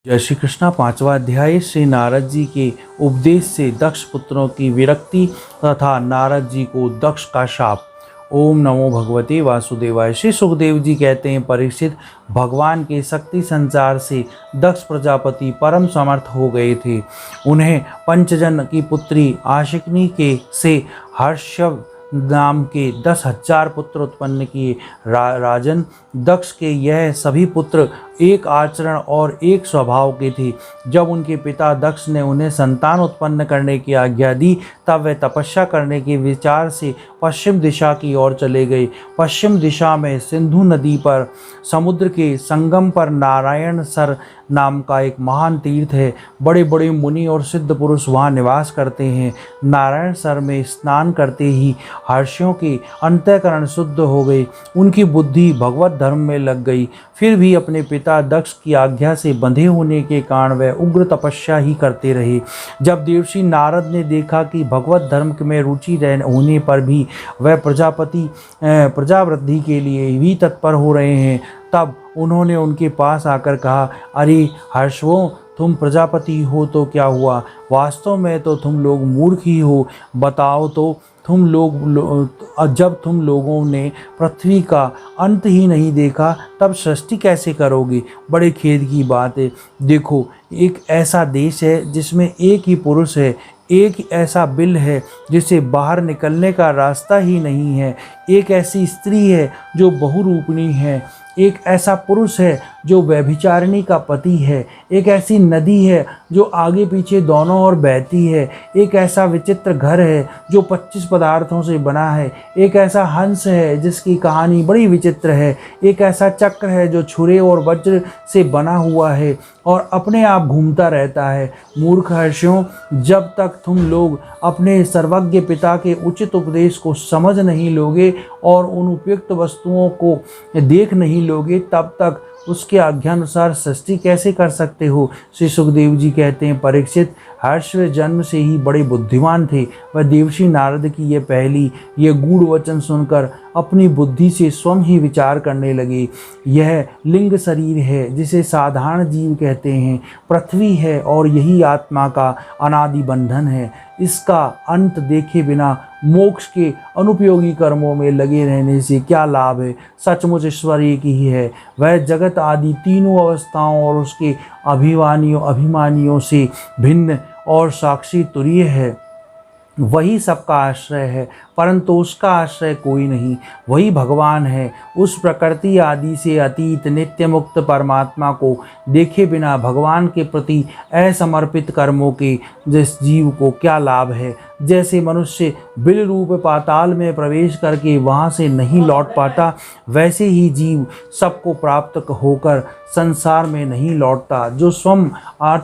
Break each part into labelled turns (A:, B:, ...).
A: जय श्री कृष्णा। 5वां अध्याय श्री नारद जी के उपदेश से दक्ष पुत्रों की विरक्ति तथा नारद जी को दक्ष का शाप। ओम नमो भगवते वासुदेवाय। श्री सुखदेव जी कहते हैं, परीक्षित, भगवान के शक्ति संचार से दक्ष प्रजापति परम समर्थ हो गए थे। उन्हें पंचजन की पुत्री आशिकनी के से हर्षव नाम के 10,000 पुत्र उत्पन्न किए। राजन दक्ष के यह सभी पुत्र एक आचरण और एक स्वभाव के थे। जब उनके पिता दक्ष ने उन्हें संतान उत्पन्न करने की आज्ञा दी, तब वे तपस्या करने के विचार से पश्चिम दिशा की ओर चले गए। पश्चिम दिशा में सिंधु नदी पर समुद्र के संगम पर नारायण सर नाम का एक महान तीर्थ है। बड़े बड़े मुनि और सिद्ध पुरुष वहाँ निवास करते हैं। नारायण सर में स्नान करते ही हर्षियों के अंतःकरण शुद्ध हो गए। उनकी बुद्धि भगवत धर्म में लग गई। फिर भी अपने पिता दक्ष की आज्ञा से बंधे होने के कारण वह उग्र तपस्या ही करते रहे। जब देवर्षि नारद ने देखा कि भगवत धर्म में रुचि होने पर भी वह प्रजावृद्धि के लिए भी तत्पर हो रहे हैं, तब उन्होंने उनके पास आकर कहा, अरे हर्षवों, तुम प्रजापति हो तो क्या हुआ? वास्तव में तो तुम लोग मूर्ख ही हो। बताओ तो जब तुम लोगों ने पृथ्वी का अंत ही नहीं देखा, तब सृष्टि कैसे करोगे? बड़े खेद की बात है। देखो, एक ऐसा देश है जिसमें एक ही पुरुष है, एक ऐसा बिल है जिसे बाहर निकलने का रास्ता ही नहीं है, एक ऐसी स्त्री है जो बहुरूपिणी है, एक ऐसा पुरुष है जो व्यभिचारिणी का पति है, एक ऐसी नदी है जो आगे पीछे दोनों ओर बहती है, एक ऐसा विचित्र घर है जो 25 पदार्थों से बना है, एक ऐसा हंस है जिसकी कहानी बड़ी विचित्र है, एक ऐसा चक्र है जो छुरे और वज्र से बना हुआ है और अपने आप घूमता रहता है। मूर्ख हर्षियों, जब तक तुम लोग अपने सर्वज्ञ पिता के उचित उपदेश को समझ नहीं लोगे और उन उपयुक्त वस्तुओं को देख नहीं लोगे, तब तक उसके आज्ञानुसार सृष्टि कैसे कर सकते हो? श्री सुखदेव जी कहते हैं, परीक्षित, हर्ष जन्म से ही बड़े बुद्धिमान थे। वह देवर्षि नारद की ये गूढ़ वचन सुनकर अपनी बुद्धि से स्वयं ही विचार करने लगे। यह लिंग शरीर है जिसे साधारण जीव कहते हैं, पृथ्वी है और यही आत्मा का अनादि बंधन है। इसका अंत देखे बिना मोक्ष के अनुपयोगी कर्मों में लगे रहने से क्या लाभ है? सचमुच ईश्वर एक ही है। वह जगत आदि तीनों अवस्थाओं और उसके अभिमानियों से भिन्न और साक्षी तुरीय है। वही सबका आश्रय है, परंतु उसका आश्रय कोई नहीं। वही भगवान है। उस प्रकृति आदि से अतीत नित्य मुक्त परमात्मा को देखे बिना भगवान के प्रति असमर्पित कर्मों के जिस जीव को क्या लाभ है? जैसे मनुष्य बिल रूप पाताल में प्रवेश करके वहाँ से नहीं लौट पाता, वैसे ही जीव सबको प्राप्त होकर संसार में नहीं लौटता। जो स्वयं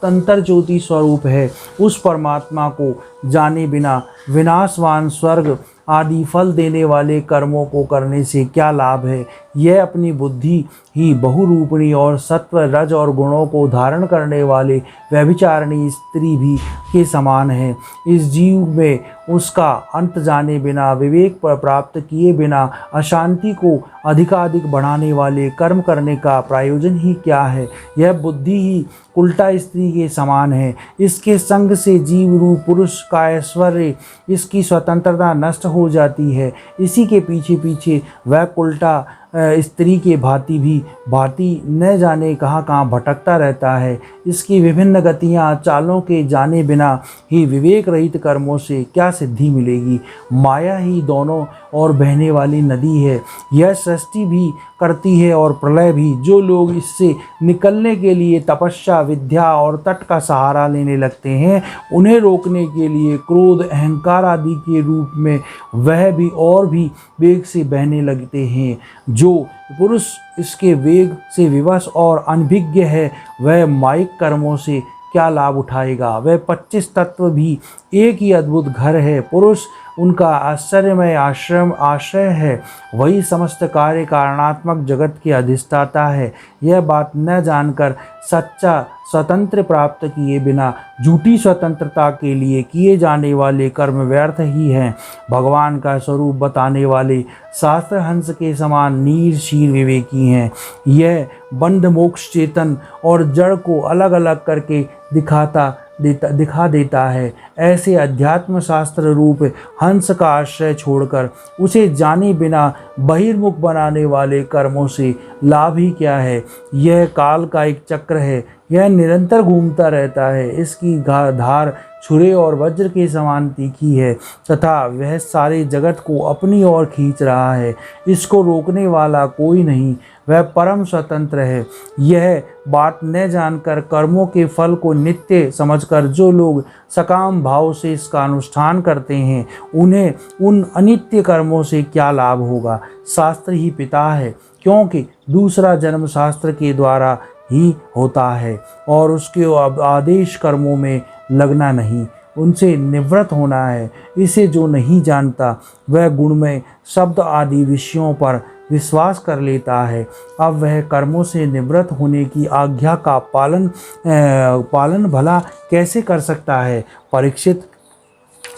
A: अंतर ज्योति स्वरूप है, उस परमात्मा को जाने बिना विनाशवान स्वर्ग आदि फल देने वाले कर्मों को करने से क्या लाभ है? यह अपनी बुद्धि ही बहुरूपिणी और सत्व रज और गुणों को धारण करने वाले व्यभिचारिणी स्त्री भी के समान है। इस जीव में उसका अंत जाने बिना, विवेक पर प्राप्त किए बिना अशांति को अधिकाधिक बढ़ाने वाले कर्म करने का प्रयोजन ही क्या है? यह बुद्धि ही उल्टा स्त्री के समान है। इसके संग से जीव रूप पुरुष का ऐश्वर्य, इसकी स्वतंत्रता नष्ट हो जाती है। इसी के पीछे पीछे वह उल्टा स्त्री के भांति न जाने कहाँ कहाँ भटकता रहता है। इसकी विभिन्न गतियाँ चालों के जाने बिना ही विवेक रहित कर्मों से क्या सिद्धि मिलेगी? माया ही दोनों ओर बहने वाली नदी है। यह सृष्टि भी करती है और प्रलय भी। जो लोग इससे निकलने के लिए तपस्या, विद्या और तट का सहारा लेने लगते हैं, उन्हें रोकने के लिए क्रोध, अहंकार आदि के रूप में वह भी और भी वेग से बहने लगते हैं। जो पुरुष इसके वेग से विवश और अनभिज्ञ है, वह मायिक कर्मों से क्या लाभ उठाएगा? वह 25 तत्व भी एक ही अद्भुत घर है। पुरुष उनका आश्चर्यमय आश्रय है, वही समस्त कार्य कारणात्मक जगत के अधिष्ठाता है। यह बात न जानकर सच्चा स्वतंत्र प्राप्त किए बिना झूठी स्वतंत्रता के लिए किए जाने वाले कर्म व्यर्थ ही हैं। भगवान का स्वरूप बताने वाले शास्त्र हंस के समान नीर शीर विवेकी हैं। यह बंध मोक्ष चेतन और जड़ को अलग अलग करके दिखा देता है। ऐसे अध्यात्म शास्त्र रूप हंस का आश्रय छोड़कर उसे जाने बिना बहिर्मुख बनाने वाले कर्मों से लाभ ही क्या है। यह काल का एक चक्र है, यह निरंतर घूमता रहता है। इसकी धार छुरे और वज्र के समान तीखी है तथा वह सारे जगत को अपनी ओर खींच रहा है। इसको रोकने वाला कोई नहीं, वह परम स्वतंत्र है। यह बात न जानकर कर्मों के फल को नित्य समझकर जो लोग सकाम भाव से इसका अनुष्ठान करते हैं, उन्हें उन अनित्य कर्मों से क्या लाभ होगा। शास्त्र ही पिता है, क्योंकि दूसरा जन्म शास्त्र के द्वारा ही होता है और उसके आदेश कर्मों में लगना नहीं, उनसे निवृत्त होना है। इसे जो नहीं जानता वह गुणमय शब्द आदि विषयों पर विश्वास कर लेता है। अब वह कर्मों से निवृत्त होने की आज्ञा का पालन भला कैसे कर सकता है। परीक्षित,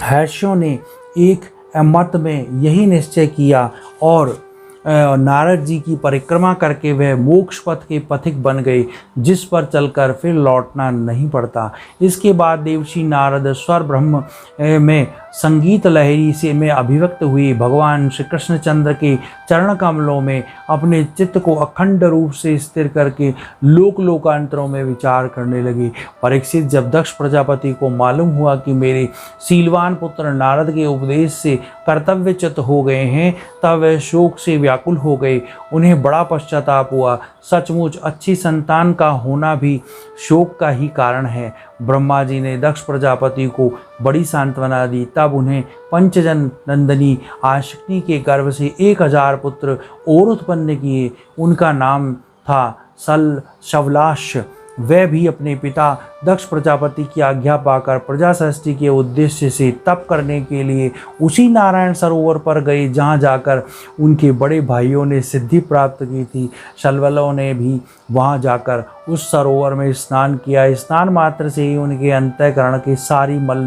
A: हर्षों ने एक मत में यही निश्चय किया और नारद जी की परिक्रमा करके वह मोक्ष पथ के पथिक बन गए, जिस पर चलकर फिर लौटना नहीं पड़ता। इसके बाद देवर्षि नारद स्वर ब्रह्म में संगीत लहरी से में अभिव्यक्त हुए भगवान श्री कृष्णचंद्र के चरण कमलों में अपने चित्त को अखंड रूप से स्थिर करके लोकांतरों में विचार करने लगे। परीक्षित, जब दक्ष प्रजापति को मालूम हुआ कि मेरे शीलवान पुत्र नारद के उपदेश से कर्तव्यच्युत हो गए हैं, तब वह शोक से व्याकुल हो गए। उन्हें बड़ा पश्चाताप हुआ। सचमुच अच्छी संतान का होना भी शोक का ही कारण है। ब्रह्मा जी ने दक्ष प्रजापति को बड़ी सांत्वना दी। तब उन्हें पंचजन नंदनी आशक्ति के गर्भ से 1000 पुत्र और उत्पन्न किए। उनका नाम था शवलाश। वह भी अपने पिता दक्ष प्रजापति की आज्ञा पाकर प्रजा सृष्टि के उद्देश्य से तप करने के लिए उसी नारायण सरोवर पर गए, जहाँ जाकर उनके बड़े भाइयों ने सिद्धि प्राप्त की थी। शलवलों ने भी वहाँ जाकर उस सरोवर में स्नान किया। स्नान मात्र से ही उनके अंतःकरण के सारी मल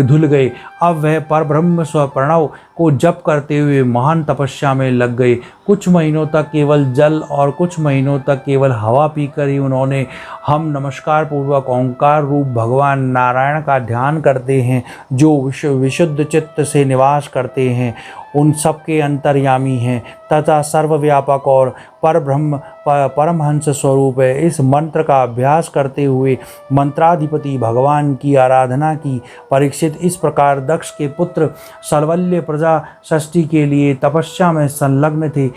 A: धुल गए। अब वह परब्रह्म स्वप्रणव को जप करते हुए महान तपस्या में लग गए। कुछ महीनों तक केवल जल और कुछ महीनों तक केवल हवा पीकर ही उन्होंने हम नमस्कार पूर्वक ओंकार रूप भगवान नारायण का ध्यान करते हैं, जो विशुद्ध चित्त से निवास करते हैं, उन सब के अंतर्यामी हैं तथा सर्वव्यापक और परमहंस स्वरूप है। इस मंत्र का अभ्यास करते हुए मंत्राधिपति भगवान की आराधना की। परीक्षित, इस प्रकार दक्ष के पुत्र शलवल्य प्रजा षष्ठी के लिए तपस्या में संलग्न थे।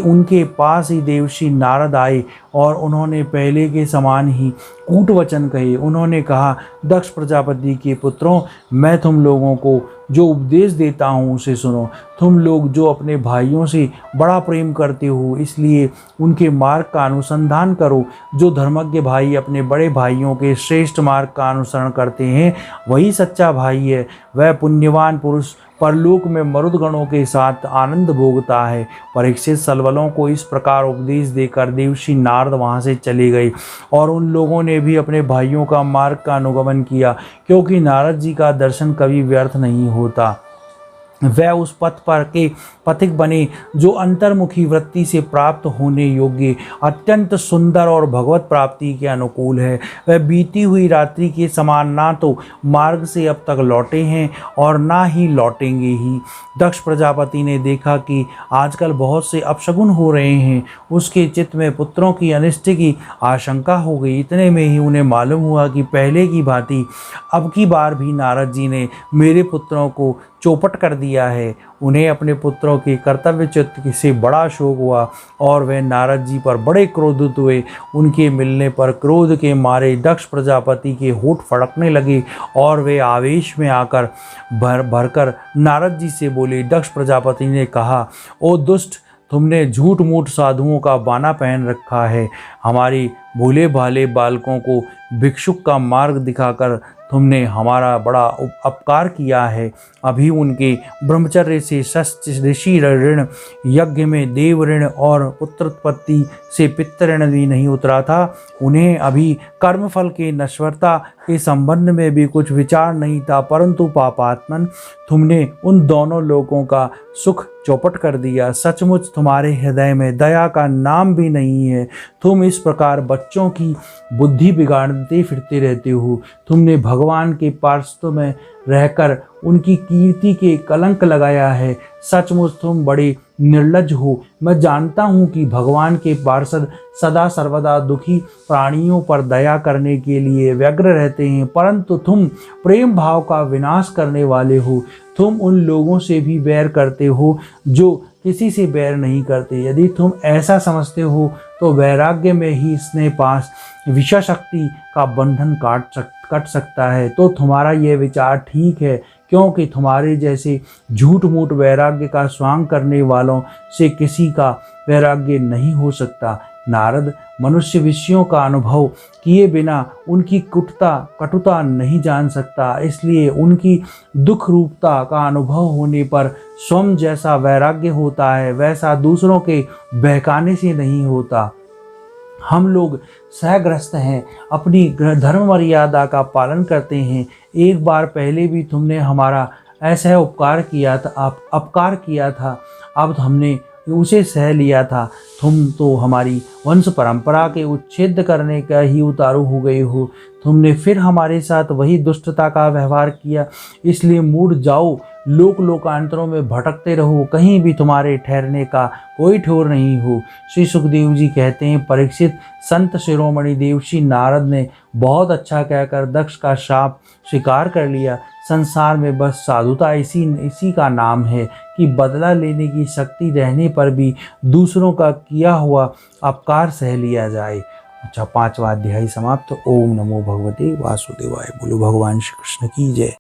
A: उनके पास ही देवर्षि नारद आए और उन्होंने पहले के समान ही कूट वचन कहे। उन्होंने कहा, दक्ष प्रजापति के पुत्रों, मैं तुम लोगों को जो उपदेश देता हूँ उसे सुनो। तुम लोग जो अपने भाइयों से बड़ा प्रेम करते हो, इसलिए उनके मार्ग का अनुसंधान करो। जो धर्मज्ञ भाई अपने बड़े भाइयों के श्रेष्ठ मार्ग का अनुसरण करते हैं, वही सच्चा भाई है। वह पुण्यवान पुरुष परलोक में मरुदगणों के साथ आनंद भोगता है। परीक्षित, सलवलों को इस प्रकार उपदेश देकर देवर्षि नारद वहाँ से चले गए और उन लोगों ने भी अपने भाइयों का मार्ग का अनुगमन किया, क्योंकि नारद जी का दर्शन कभी व्यर्थ नहीं होता। वह उस पथ पर के पथिक बने जो अंतर्मुखी वृत्ति से प्राप्त होने योग्य, अत्यंत सुंदर और भगवत प्राप्ति के अनुकूल है। वह बीती हुई रात्रि के समान ना तो मार्ग से अब तक लौटे हैं और ना ही लौटेंगे ही। दक्ष प्रजापति ने देखा कि आजकल बहुत से अपशगुन हो रहे हैं। उसके चित्त में पुत्रों की अनिष्ट की आशंका हो गई। इतने में ही उन्हें मालूम हुआ कि पहले की भांति अब की बार भी नारद जी ने मेरे पुत्रों को चौपट कर दिया है। उन्हें अपने पुत्रों के कर्तव्यच्युत से बड़ा शोक हुआ और वे नारद जी पर बड़े क्रोधित हुए। उनके मिलने पर क्रोध के मारे दक्ष प्रजापति के होठ फड़कने लगे और वे आवेश में आकर भरकर नारद जी से बोले। दक्ष प्रजापति ने कहा, ओ दुष्ट, तुमने झूठ मूठ साधुओं का बाना पहन रखा है। हमारी भोले भाले बालकों को भिक्षुक का मार्ग दिखाकर तुमने हमारा बड़ा उपकार किया है। अभी उनके ब्रह्मचर्य से षष्ठ ऋषि ऋण, यज्ञ में देव ऋण और पुत्रोत्पत्ति से पितृ ऋण भी नहीं उतरा था। उन्हें अभी कर्मफल के नश्वरता के संबंध में भी कुछ विचार नहीं था, परंतु पापात्मन तुमने उन दोनों लोगों का सुख चौपट कर दिया। सचमुच तुम्हारे हृदय में दया का नाम भी नहीं है। तुम इस प्रकार बच्चों की बुद्धि बिगाड़ते फिरते रहते हो। तुमने भगवान के पार्षद में रहकर उनकी कीर्ति के कलंक लगाया है। सचमुच तुम बड़े निर्लज्ज हो। मैं जानता हूँ कि भगवान के पार्षद सदा सर्वदा दुखी प्राणियों पर दया करने के लिए व्यग्र रहते हैं, परंतु तुम प्रेम भाव का विनाश करने वाले हो। तुम उन लोगों से भी बैर करते हो जो किसी से बैर नहीं करते। यदि तुम ऐसा समझते हो तो वैराग्य में ही स्नेह पास विषय शक्ति का बंधन कट सकता है। तो तुम्हारा यह विचार ठीक है, क्योंकि तुम्हारे जैसे झूठ मूठ वैराग्य का स्वांग करने वालों से किसी का वैराग्य नहीं हो सकता। नारद, मनुष्य विषयों का अनुभव किए बिना उनकी कटुता नहीं जान सकता, इसलिए उनकी दुख रूपता का अनुभव होने पर स्वयं जैसा वैराग्य होता है वैसा दूसरों के बहकाने से नहीं होता। हम लोग सहग्रस्त हैं, अपनी धर्म मर्यादा का पालन करते हैं। एक बार पहले भी तुमने हमारा ऐसा अपकार किया था, अब हमने उसे सह लिया था। तुम तो हमारी वंश परंपरा के उच्छेद करने का ही उतारू हो गए हो। तुमने फिर हमारे साथ वही दुष्टता का व्यवहार किया, इसलिए मुड़ जाओ, लोकांतरों में भटकते रहो, कहीं भी तुम्हारे ठहरने का कोई ठौर नहीं हो। श्री सुखदेव जी कहते हैं, परीक्षित, संत शिरोमणि देवर्षि नारद ने बहुत अच्छा कहकर दक्ष का शाप स्वीकार कर लिया। संसार में बस साधुता इसी का नाम है कि बदला लेने की शक्ति रहने पर भी दूसरों का किया हुआ अपकार सह लिया जाए। अच्छा, 5वां अध्याय समाप्त। ओम नमो भगवते वासुदेवाय। बोलो भगवान श्री कृष्ण की जय।